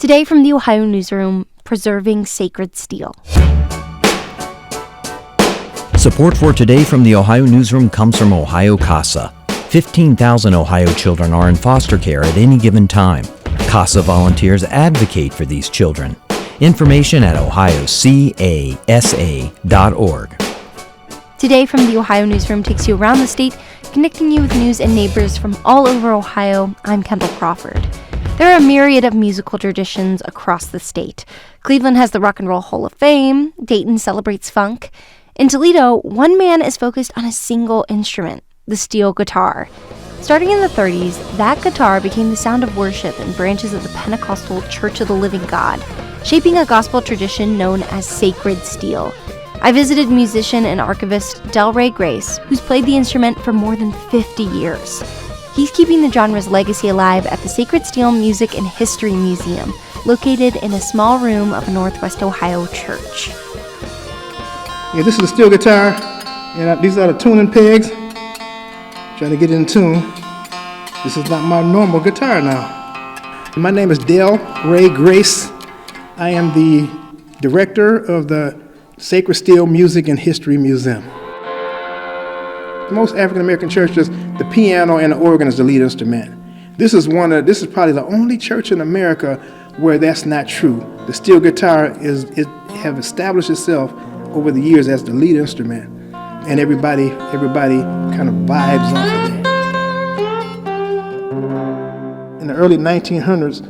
Today from the Ohio Newsroom, preserving sacred steel. Support for Today from the Ohio Newsroom comes from Ohio CASA. 15,000 Ohio children are in foster care at any given time. CASA volunteers advocate for these children. Information at ohiocasa.org. Today from the Ohio Newsroom takes you around the state, connecting you with news and neighbors from all over Ohio. I'm Kendall Crawford. There are a myriad of musical traditions across the state. Cleveland has the Rock and Roll Hall of Fame. Dayton celebrates funk. In Toledo, one man is focused on a single instrument, the steel guitar. Starting in the 30s, that guitar became the sound of worship in branches of the Pentecostal Church of the Living God, shaping a gospel tradition known as sacred steel. I visited musician and archivist Delray Grace, who's played the instrument for more than 50 years. He's keeping the genre's legacy alive at the Sacred Steel Music and History Museum, located in a small room of a Northwest Ohio church. Yeah, this is a steel guitar, and these are the tuning pegs. Trying to get in tune. This is not my normal guitar now. My name is Delray Grace. I am the director of the Sacred Steel Music and History Museum. Most African American churches, the piano and the organ is the lead instrument. This is probably the only church in America where that's not true. The steel guitar have established itself over the years as the lead instrument, and everybody kind of vibes off of that. In the early 1900s,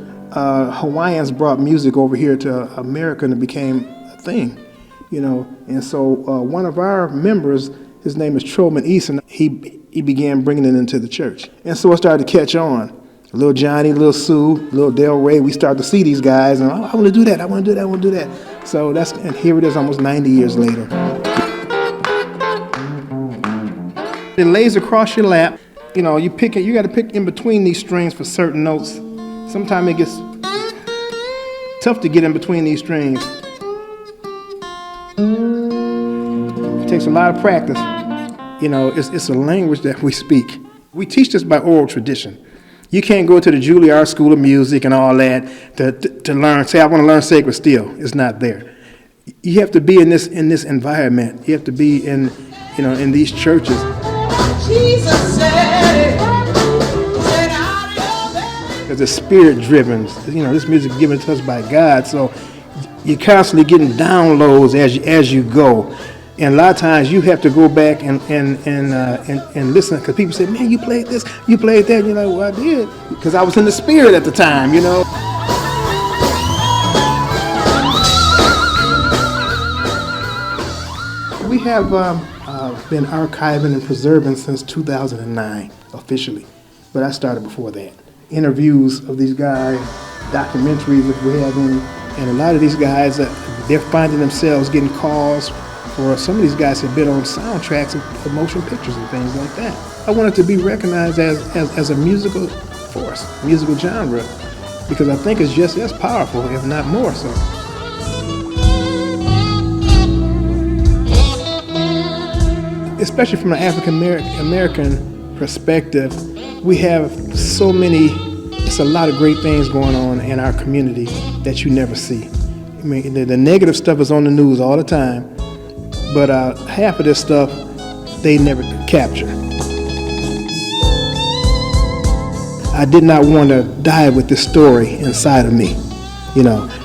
Hawaiians brought music over here to America, and it became a thing. And so one of our members, his name is Truman Easton, he began bringing it into the church. And so it started to catch on. Little Johnny, little Sue, little Delray, we started to see these guys, and I want to do that, I want to do that. So and here it is almost 90 years later. It lays across your lap. You got to pick in between these strings for certain notes. Sometimes it gets tough to get in between these strings. It takes a lot of practice. It's a language that we speak. We teach this by oral tradition. You can't go to the Juilliard School of Music and all that to learn. Say, I want to learn sacred steel. It's not there. You have to be in this environment. You have to be in these churches. Jesus said, because it's spirit driven. This music is given to us by God. So you're constantly getting downloads as you go. And a lot of times you have to go back and listen, because people say, man, you played this, you played that. You're like, well, I did, because I was in the spirit at the time, We have been archiving and preserving since 2009, officially. But I started before that. Interviews of these guys, documentaries that we have in, and a lot of these guys, they're finding themselves getting calls for some of these guys have been on soundtracks of motion pictures and things like that. I want it to be recognized as a musical force, musical genre, because I think it's just as powerful, if not more so. Especially from an African American perspective, we have it's a lot of great things going on in our community that you never see. I mean, the negative stuff is on the news all the time, but half of this stuff they never capture. I did not want to die with this story inside of me,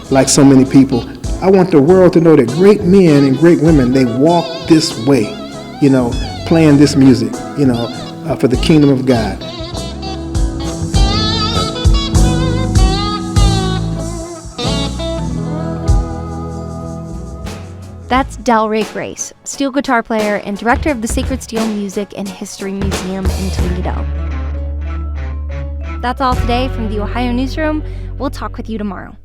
like so many people. I want the world to know that great men and great women, they walk this way, playing this music, for the kingdom of God. That's Delray Grace, steel guitar player and director of the Sacred Steel Music and History Museum in Toledo. That's all today from the Ohio Newsroom. We'll talk with you tomorrow.